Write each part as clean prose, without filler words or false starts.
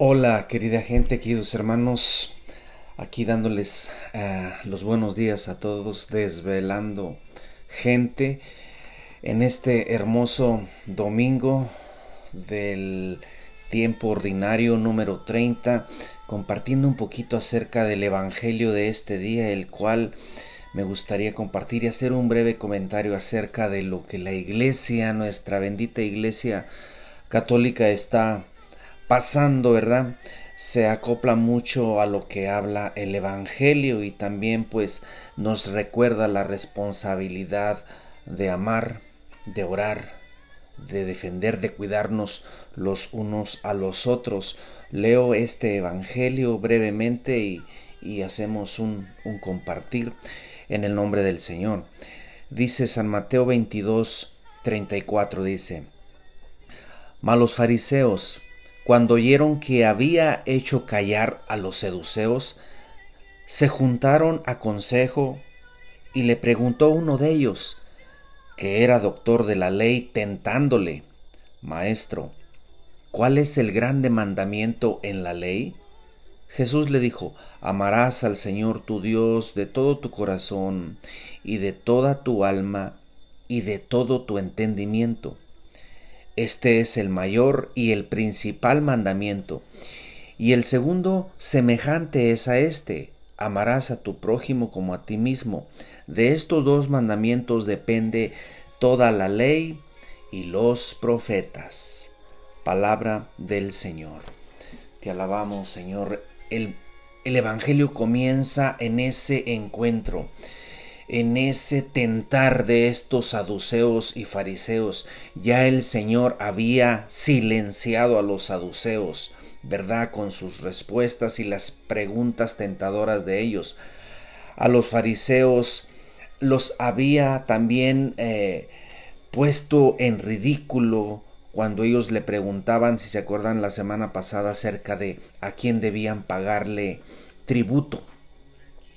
Hola querida gente, queridos hermanos, aquí dándoles los buenos días a todos, desvelando gente en este hermoso domingo del tiempo ordinario número 30, compartiendo un poquito acerca del evangelio de este día, el cual me gustaría compartir y hacer un breve comentario acerca de lo que la iglesia, nuestra bendita iglesia católica, está pasando, ¿verdad? Se acopla mucho a lo que habla el Evangelio y también pues nos recuerda la responsabilidad de amar, de orar, de defender, de cuidarnos los unos a los otros. Leo este Evangelio brevemente y hacemos un compartir en el nombre del Señor. Dice San Mateo 22:34, dice: Mas los fariseos, cuando oyeron que había hecho callar a los seduceos, se juntaron a consejo y le preguntó uno de ellos, que era doctor de la ley, tentándole: Maestro, ¿cuál es el grande mandamiento en la ley? Jesús le dijo: Amarás al Señor tu Dios de todo tu corazón y de toda tu alma y de todo tu entendimiento. Este es el mayor y el principal mandamiento. Y el segundo semejante es a este: amarás a tu prójimo como a ti mismo. De estos dos mandamientos depende toda la ley y los profetas. Palabra del Señor. Te alabamos, Señor. El Evangelio comienza en ese encuentro, en ese tentar de estos saduceos y fariseos. Ya el Señor había silenciado a los saduceos, ¿verdad? Con sus respuestas y las preguntas tentadoras de ellos. A los fariseos los había también puesto en ridículo cuando ellos le preguntaban, si se acuerdan la semana pasada, acerca de a quién debían pagarle tributo.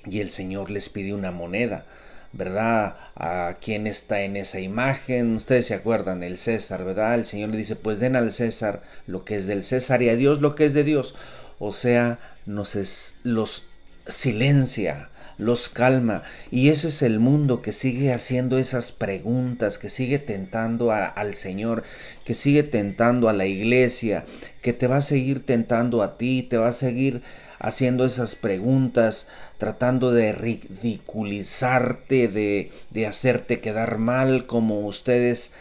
Y el Señor les pidió una moneda, ¿verdad? ¿A quién está en esa imagen? Ustedes se acuerdan, el César, ¿verdad? El Señor le dice: pues den al César lo que es del César y a Dios lo que es de Dios. O sea, los silencia, los calma. Y ese es el mundo que sigue haciendo esas preguntas, que sigue tentando al Señor, que sigue tentando a la iglesia, que te va a seguir tentando a ti, te va a seguir haciendo esas preguntas, tratando de ridiculizarte, de hacerte quedar mal, como ustedes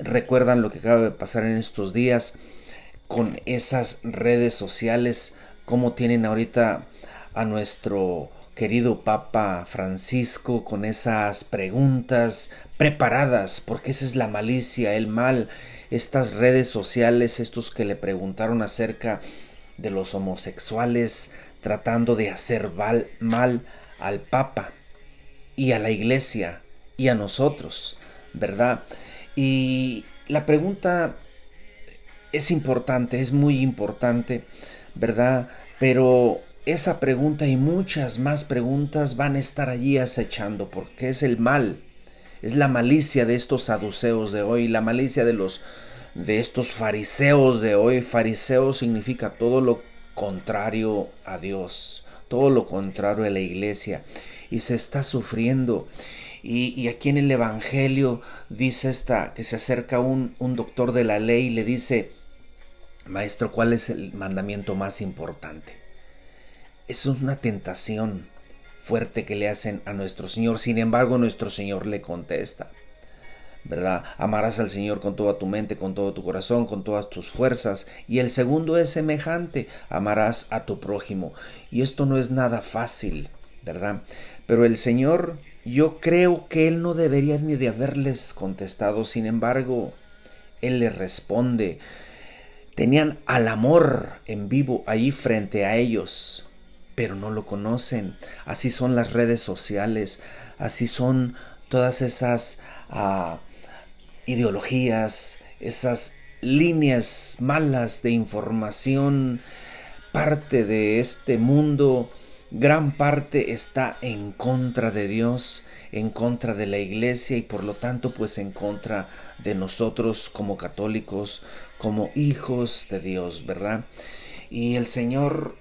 recuerdan lo que acaba de pasar en estos días con esas redes sociales, como tienen ahorita a nuestro querido Papa Francisco con esas preguntas preparadas, porque esa es la malicia, el mal, estas redes sociales, estos que le preguntaron acerca de los homosexuales, tratando de hacer mal al Papa y a la Iglesia y a nosotros, ¿verdad? Y la pregunta es importante, es muy importante, ¿verdad? Pero esa pregunta y muchas más preguntas van a estar allí acechando, porque es el mal, es la malicia de estos saduceos de hoy, la malicia de estos fariseos de hoy. Fariseo significa todo lo contrario a Dios, todo lo contrario a la iglesia, y se está sufriendo. Y aquí en el Evangelio dice que se acerca un doctor de la ley y le dice: Maestro, ¿cuál es el mandamiento más importante? Es una tentación fuerte que le hacen a nuestro Señor. Sin embargo, nuestro Señor le contesta, ¿verdad? Amarás al Señor con toda tu mente, con todo tu corazón, con todas tus fuerzas. Y el segundo es semejante: amarás a tu prójimo. Y esto no es nada fácil, ¿verdad? Pero el Señor, yo creo que Él no debería ni de haberles contestado. Sin embargo, Él les responde. Tenían al amor en vivo ahí frente a ellos, pero no lo conocen. Así son las redes sociales, así son todas esas ideologías, esas líneas malas de información. Parte de este mundo, gran parte está en contra de Dios, en contra de la iglesia y por lo tanto pues en contra de nosotros como católicos, como hijos de Dios, ¿verdad? Y el Señor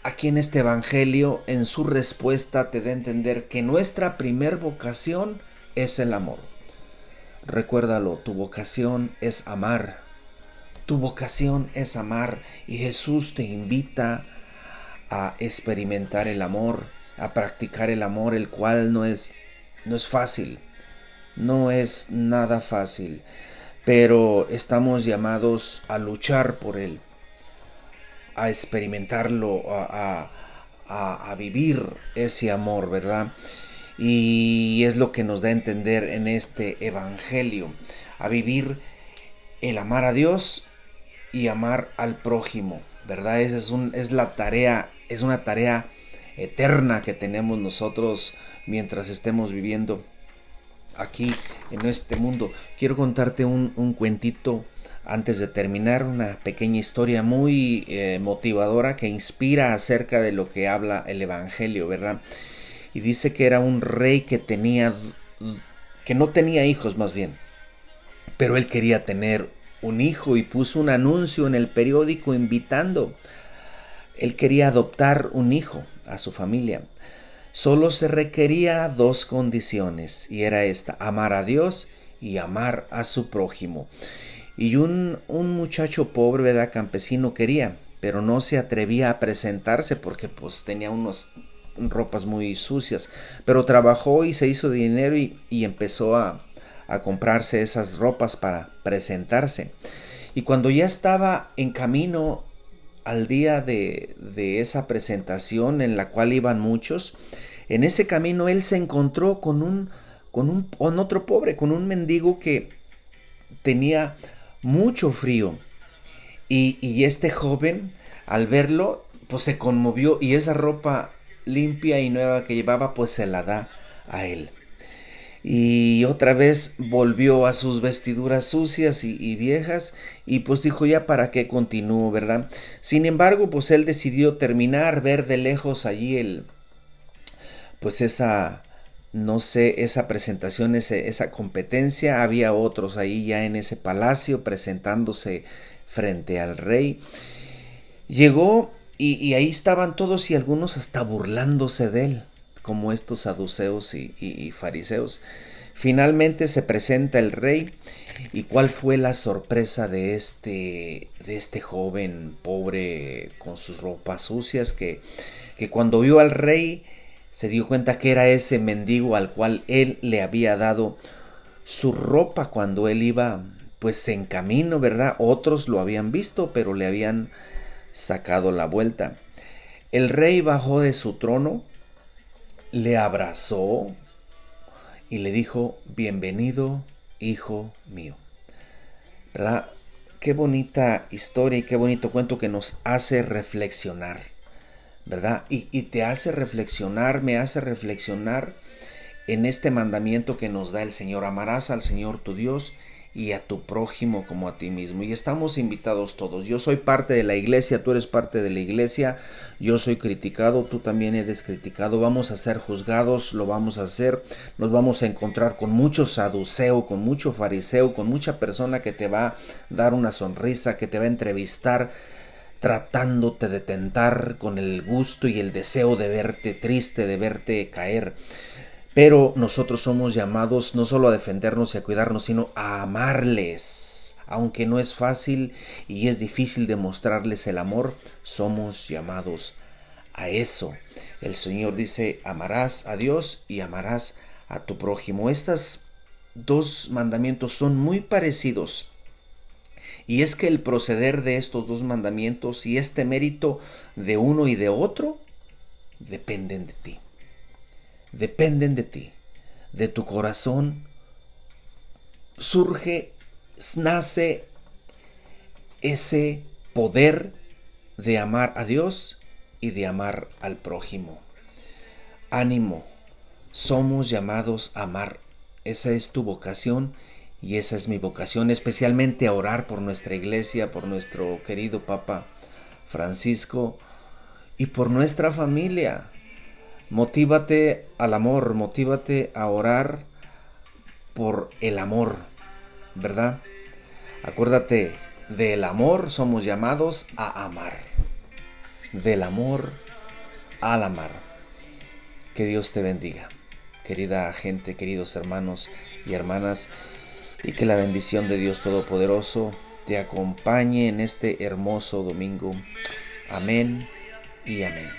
aquí en este Evangelio, en su respuesta, te da a entender que nuestra primer vocación es el amor. Recuérdalo, tu vocación es amar. Tu vocación es amar y Jesús te invita a experimentar el amor, a practicar el amor, el cual no es fácil, no es nada fácil, pero estamos llamados a luchar por él, a experimentarlo, a vivir ese amor, ¿verdad? Y es lo que nos da a entender en este Evangelio, a vivir el amar a Dios y amar al prójimo, ¿verdad? Es la tarea, es una tarea eterna que tenemos nosotros mientras estemos viviendo aquí en este mundo. Quiero contarte un cuentito antes de terminar, una pequeña historia muy motivadora que inspira acerca de lo que habla el Evangelio, ¿verdad? Y dice que era un rey que no tenía hijos más bien, pero él quería tener un hijo y puso un anuncio en el periódico invitando. Él quería adoptar un hijo a su familia. Solo se requería dos condiciones y era esta: amar a Dios y amar a su prójimo. Y un muchacho pobre, ¿verdad? Campesino quería, pero no se atrevía a presentarse porque pues tenía unas ropas muy sucias. Pero trabajó y se hizo dinero y empezó a comprarse esas ropas para presentarse. Y cuando ya estaba en camino al día de esa presentación en la cual iban muchos, en ese camino él se encontró con otro pobre, con un mendigo que tenía mucho frío. Y este joven, al verlo, pues se conmovió y esa ropa limpia y nueva que llevaba, pues se la da a él. Y otra vez volvió a sus vestiduras sucias y viejas y pues dijo, ya para qué continúo, ¿verdad? Sin embargo, pues él decidió terminar, ver de lejos allí pues esa, no sé, esa presentación, esa competencia. Había otros ahí ya en ese palacio presentándose frente al rey. Llegó y ahí estaban todos y algunos hasta burlándose de él, como estos saduceos y fariseos. Finalmente se presenta el rey. ¿Y cuál fue la sorpresa de este joven pobre con sus ropas sucias? Que cuando vio al rey se dio cuenta que era ese mendigo al cual él le había dado su ropa cuando él iba pues en camino, ¿verdad? Otros lo habían visto, pero le habían sacado la vuelta. El rey bajó de su trono, le abrazó y le dijo, bienvenido, hijo mío. ¿Verdad? Qué bonita historia y qué bonito cuento que nos hace reflexionar, ¿verdad? Y te hace reflexionar, me hace reflexionar en este mandamiento que nos da el Señor: amarás al Señor tu Dios y a tu prójimo como a ti mismo. Y estamos invitados todos. Yo soy parte de la iglesia, tú eres parte de la iglesia, yo soy criticado, tú también eres criticado, vamos a ser juzgados, lo vamos a hacer, nos vamos a encontrar con mucho saduceo, con mucho fariseo, con mucha persona que te va a dar una sonrisa, que te va a entrevistar, tratándote de tentar con el gusto y el deseo de verte triste, de verte caer. Pero nosotros somos llamados no solo a defendernos y a cuidarnos, sino a amarles. Aunque no es fácil y es difícil demostrarles el amor, somos llamados a eso. El Señor dice, amarás a Dios y amarás a tu prójimo. Estos dos mandamientos son muy parecidos. Y es que el proceder de estos dos mandamientos y este mérito de uno y de otro dependen de ti. Dependen de ti, de tu corazón. Surge, nace ese poder de amar a Dios y de amar al prójimo. Ánimo, somos llamados a amar. Esa es tu vocación y esa es mi vocación, especialmente a orar por nuestra iglesia, por nuestro querido Papa Francisco y por nuestra familia. Motívate al amor, motívate a orar por el amor, ¿verdad? Acuérdate, del amor somos llamados a amar. del amor al amar. Que Dios te bendiga, querida gente, queridos hermanos y hermanas, y que la bendición de Dios Todopoderoso te acompañe en este hermoso domingo. Amén y amén.